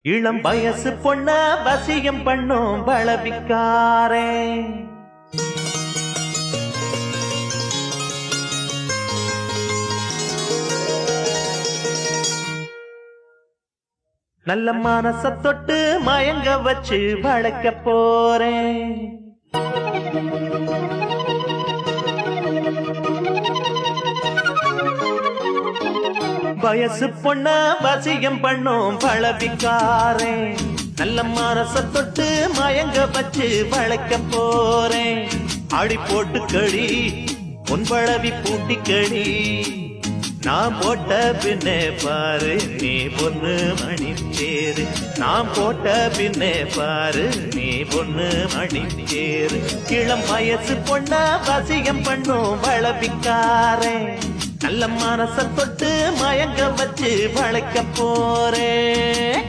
இளம் வயசு பொண்ண வசியம் பண்ணும் பலவிக்காரே நல்ல மனச தொட்டு மயங்க வச்சு வளைக்க போறேன். வயசு பொண்ண வசியம் பண்ணும் பலவிக்காரே நல்ல மனச தொட்டு மயங்க வச்சு வளைக்க போறேன். ஆடி போட்டு களி பொன் பழவி பூட்டி களி நான் போட்ட பின்னே பாரு நீ பொண்ணு மணி தேரு. நான் போட்ட பின்னே பாரு நீ பொண்ணு மணி தேரு. இளம் வயசு பொண்ண வசியம் பண்ணும் வளவிக்காரே நல்ல மனச தொட்டு மயங்க வச்சு வளைக்க போறேன்.